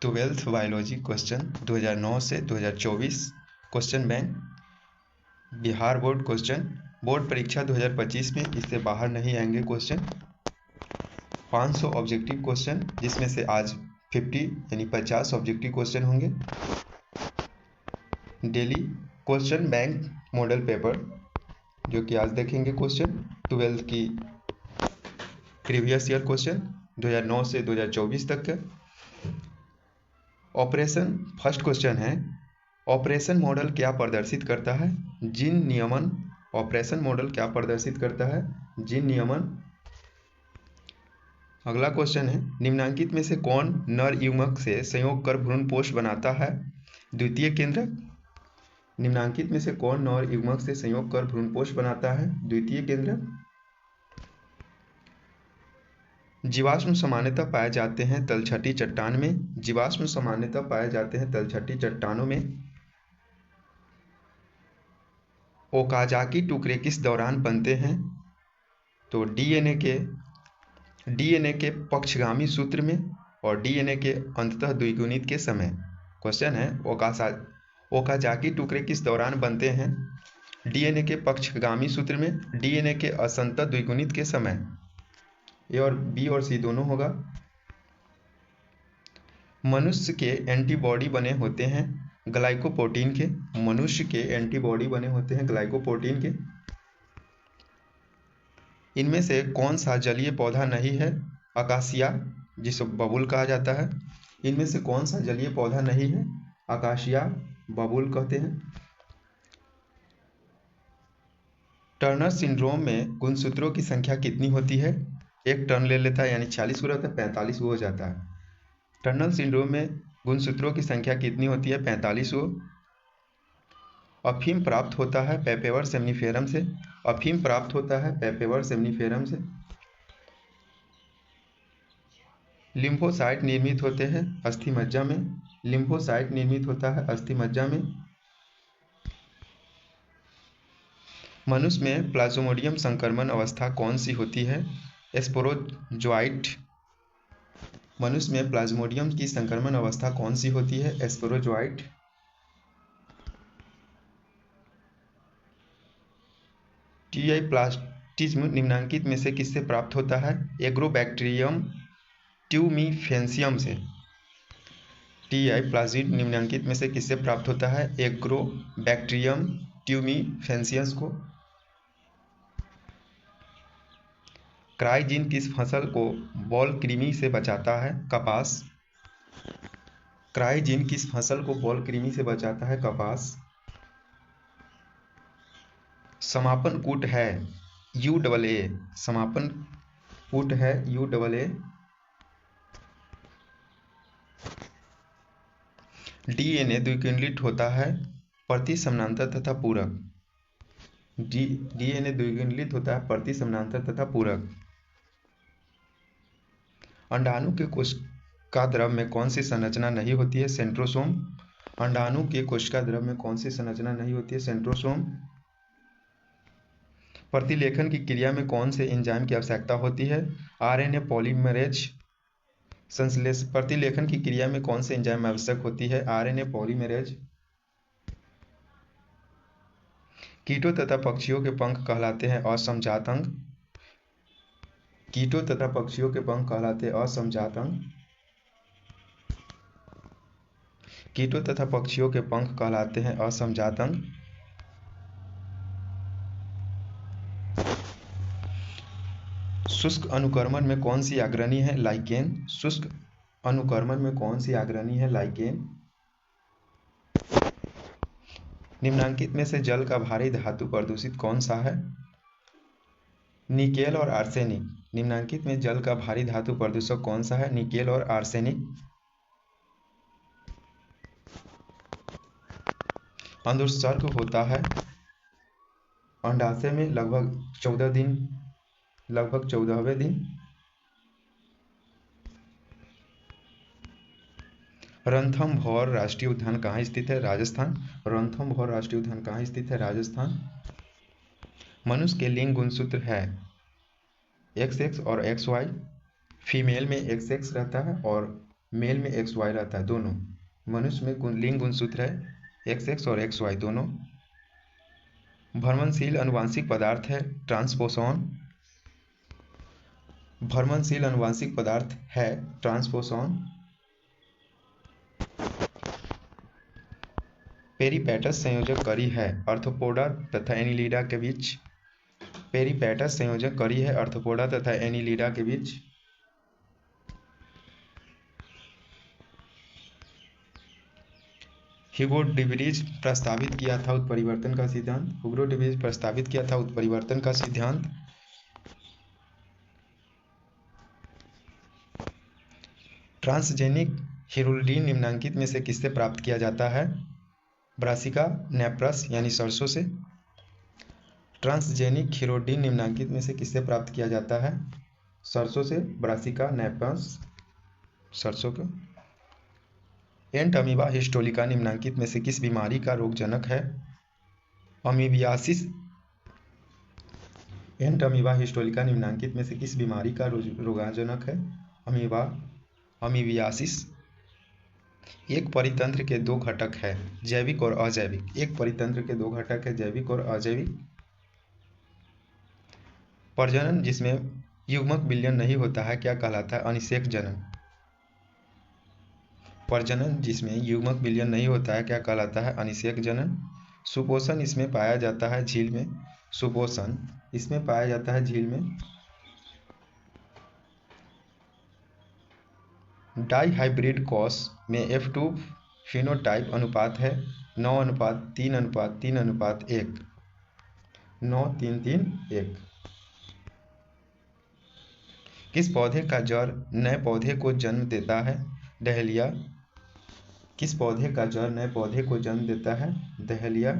12th biology question 2009 से 2024 question bank Bihar board question board परीक्षा 2025 में इससे बाहर नहीं आएंगे क्वेश्चन। 500 ऑब्जेक्टिव क्वेश्चन जिसमें से आज 50 यानी 50 ऑब्जेक्टिव क्वेश्चन होंगे। Daily question bank model paper जो कि आज देखेंगे क्वेश्चन 12th की प्रीवियस ईयर क्वेश्चन 2009 से 2024 तक का। ऑपरेशन फर्स्ट क्वेश्चन है, ऑपरेशन मॉडल क्या प्रदर्शित करता है? जीन नियमन। ऑपरेशन मॉडल क्या प्रदर्शित करता है? जीन नियमन। अगला क्वेश्चन है, निम्नांकित में से कौन नर युग्मक से संयोग कर भ्रूणपोष बनाता है? द्वितीय केंद्रक। निम्नांकित में से कौन नर युग्मक से संयोग कर भ्रूणपोष बनाता है? द्वितीय केंद्रक। जीवाश्म सामान्यतः पाए जाते हैं तलछटी चट्टान में। जीवाश्म सामान्यतः पाए जाते हैं तलछटी चट्टानों में। ओकाजाकी टुकड़े किस दौरान बनते हैं? तो डीएनए के पक्षगामी सूत्र में और डीएनए के अंततः द्विगुणित के समय। क्वेश्चन है, ओकाजाकी टुकड़े किस दौरान बनते हैं? डीएनए के पक्षगामी सूत्र में, डीएनए के असंतत द्विगुणित के समय। ए और बी और सी दोनों होगा। मनुष्य के एंटीबॉडी बने होते हैं ग्लाइकोप्रोटीन के। मनुष्य के एंटीबॉडी बने होते हैं ग्लाइकोप्रोटीन के। इनमें से कौन सा जलीय पौधा नहीं है? अकासिया, जिसे बबूल कहा जाता है। इनमें से कौन सा जलीय पौधा नहीं है? अकासिया, बबूल कहते हैं। टर्नर सिंड्रोम में गुणसूत्रों की संख्या कितनी होती है? एक टर्न ले लेता है यानी 40 को रहता है, 45 को हो जाता है। टर्नर सिंड्रोम में गुणसूत्रों की संख्या कितनी होती है? 45 को। अफीम प्राप्त होता है पेपेवर सेमनीफेरम से। अफीम प्राप्त होता है पेपेवर सेमनीफेरम से। लिम्फोसाइट निर्मित होते हैं अस्थिमज्जा में। लिम्फोसाइट निर्मित होता है अस्थिमज्जा में। मनुष्य में प्लाज्मोडियम संक्रमण अवस्था कौन सी होती है? स्पोरोजोइट। मनुष्य में प्लाज्मोडियम की संक्रमण अवस्था कौन सी होती है? स्पोरोजोइट। टीआई प्लास्टिज्म निम्नांकित में से किससे प्राप्त होता है? एग्रोबैक्टीरियम ट्यूमीफेंसियम से। टीआई प्लाज्मिड निम्नांकित में से किससे प्राप्त होता है? एग्रोबैक्टीरियम ट्यूमीफेंसियस को। क्राइजीन किस फसल को बॉल कृमि से बचाता है? कपास। क्राइजीन किस फसल को बॉल कृमि से बचाता है? कपास। समापन कूट है UAA। समापन कूट है UAA। डीएनए द्विकुंडलित होता है प्रति समानांतर तथा पूरक। डीएनए द्विकुंडलित होता है प्रति समानांतर तथा पूरक। अंडाणु के कोशिका द्रव में कौन सी संरचना नहीं होती है? सेंट्रोसोम। अंडाणु के कोशिका द्रव में कौन सी संरचना नहीं होती है? सेंट्रोसोम। प्रतिलेखन की क्रिया में कौन से एंजाइम की आवश्यकता होती है? आरएनए पॉलीमरेज संश्लेषण। प्रतिलेखन की क्रिया में कौन से एंजाइम आवश्यक होती है? RNA polymerase. कीटों तथा पक्षियों के पंख कहलाते हैं असमजात अंग। कीटों तथा पक्षियों के पंख कहलाते हैं असमजात अंग। कीटों तथा पक्षियों के पंख कहलाते हैं असमजात अंग। शुष्क अनुकर्मण में कौन सी अग्रणी है? लाइकेन। शुष्क अनुकर्मण में कौन सी अग्रणी है? लाइकेन। निम्नांकित में से जल का भारी धातु प्रदूषित कौन सा है? निकेल और आर्सेनिक। निम्नांकित में जल का भारी धातु प्रदूषक कौन सा है? निकेल और आर्सेनिक। अंडोत्सर्ग होता है अंडाशय में लगभग 14वें दिन। रणथंभौर राष्ट्रीय उद्यान कहाँ स्थित है? राजस्थान। रणथंभौर राष्ट्रीय उद्यान कहाँ स्थित है? राजस्थान। मनुष्य के लिंग गुणसूत्र है XX और XY। फीमेल में XX रहता है और मेल में XY रहता है दोनों। मनुष्य में लिंग गुणसूत्र है XX और XY दोनों। भ्रमणशील अनुवांशिक पदार्थ है ट्रांसपोसॉन। भ्रमणशील अनुवांशिक पदार्थ है ट्रांसपोसॉन। पेरिपेटस संयोजक कड़ी है आर्थ्रोपोडा तथा एनिलिडा के बीच। पेरिपेटस संयोजक कड़ी है आर्थ्रोपोडा तथा एनिलिडा के बीच। ह्यूगो डिवरीज प्रस्तावित किया था उत्परिवर्तन का सिद्धांत। ह्यूगो डिवरीज प्रस्तावित किया था उत्परिवर्तन का सिद्धांत। ट्रांसजेनिक हिरुल्डीन निम्नांकित में से किससे प्राप्त किया जाता है? ब्रासिका नेप्रस यानी सरसों से। ट्रांसजेनिक हिरुल्डीन निम्नांकित में से किससे प्राप्त किया जाता है? सरसों से, ब्रासिका नेप्रस सरसों को। एंट अमीबा हिस्टोलिका निम्नांकित में से किस बीमारी का रोगजनक है? अमीबियासिस। एंट अमीबा हिस्टोलिका निम्नांकित में से किस बीमारी का रोगजनक है? अमीबियासिस। एक परितंत्र के दो घटक है जैविक और अजैविक। एक परितंत्र के दो घटक है जैविक और अजैविक। प्रजनन जिसमें युग्मक विलयन नहीं होता है क्या कहलाता है? अनिषेक जनन। प्रजनन जिसमें युग्मक विलयन नहीं होता है क्या कहलाता है? अनिषेक जनन। सुपोषण इसमें पाया जाता है झील में। सुपोषण इसमें पाया जाता है झील में। डाइहाइब्रिड कॉस में F2 फिनोटाइप अनुपात है 9:3:3:1। 9:3:3:1। किस पौधे का जड़ नए पौधे को जन्म देता है? डहेलिया। किस पौधे का जड़ नए पौधे को जन्म देता है? डहेलिया।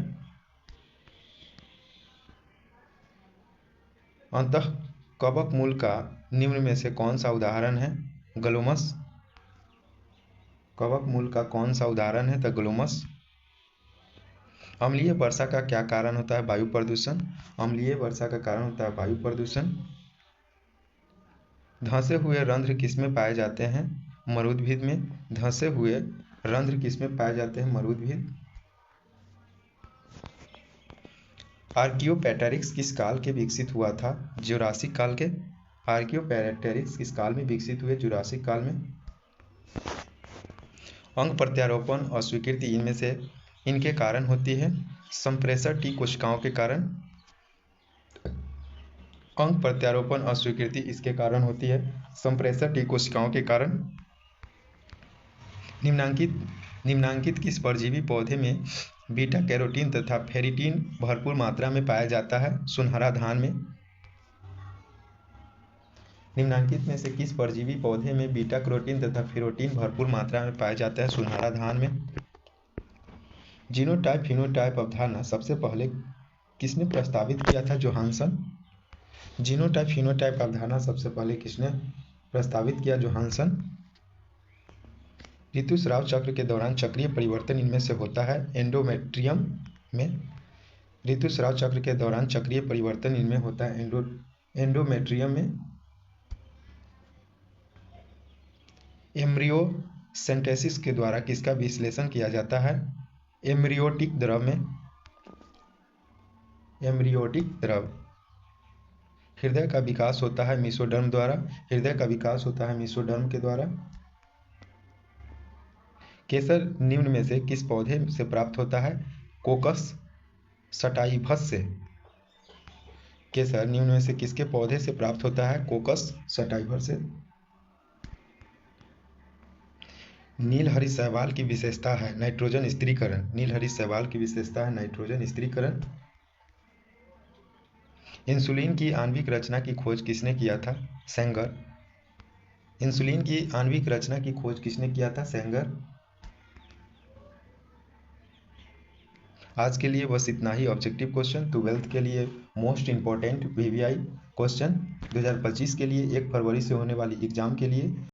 अंतःकवक मूल का निम्न में से कौन सा उदाहरण है? ग्लोमस। कवक मूल का कौन सा उदाहरण है? The Glomus. अम्लीय वर्षा का क्या कारण होता है? वायु प्रदूषण। अम्लीय वर्षा का कारण होता है वायु प्रदूषण। धंसे हुए रंध्र किसमें पाए जाते हैं? मरुद्भिद में। धंसे हुए रंध्र किसमें पाए जाते हैं? मरुद्भिद। आर्कियोपेटेरिक्स किस काल के विकसित हुआ था? जुरासिक काल के। आर्कियोपेटेरिक्स किस काल में विकसित हुए? जुरासिक काल में। अंग प्रत्यारोपण और स्वीकृति इनमें से इनके कारण होती है? संप्रेषण टी कोशिकाओं के कारण। अंग प्रत्यारोपण और स्वीकृति इसके कारण होती है संप्रेषण टी कोशिकाओं के कारण। निम्नांकित किस परजीवी पौधे में बीटा कैरोटीन तथा फेरिटीन भरपूर मात्रा में पाया जाता है? सुनहरा धान में। निम्नांकित में से किस परजीवी पौधे में बीटा कैरोटीन तथा फेरोटीन भरपूर मात्रा में पाया जाता है? सुनहरा धान में। जीनोटाइप फिनोटाइप अवधारणा सबसे पहले किसने प्रस्तावित किया था? जोहानसन। जीनोटाइप फिनोटाइप अवधारणा सबसे पहले किसने प्रस्तावित किया? जोहानसन। ऋतुस्राव चक्र के दौरान चक्रीय परिवर्तन इनमें से होता है? एंडोमेट्रियम में। ऋतुस्राव चक्र के दौरान चक्रीय परिवर्तन इनमें होता है एंडोमेट्रियम में। एम्ब्रियोसेंटेसिस के द्वारा किसका विश्लेषण किया जाता है? एम्ब्रियोटिक द्रव में। एम्ब्रियोटिक द्रव। हृदय का विकास होता है मीसोडर्म द्वारा। हृदय का विकास होता है मीसोडर्म के द्वारा। केसर निम्न में से किस पौधे से प्राप्त होता है? कोकस सटाइवस से। केसर निम्न में से किसके पौधे से प्राप्त होता है? कोकस सटाइवस से। नीलहरी शैवाल की विशेषता है नाइट्रोजन स्थिरीकरण। नीलहरी शैवाल की विशेषता है नाइट्रोजन स्थिरीकरण। इंसुलिन की आणविक रचना की खोज किसने किया था? सेंगर। इंसुलिन की आणविक रचना की खोज किसने किया था? सेंगर। आज के लिए बस इतना ही ऑब्जेक्टिव क्वेश्चन। 12th के लिए मोस्ट इंपॉर्टेंट VVI क्वेश्चन 2025 के लिए 1 फरवरी से होने वाली एग्जाम के लिए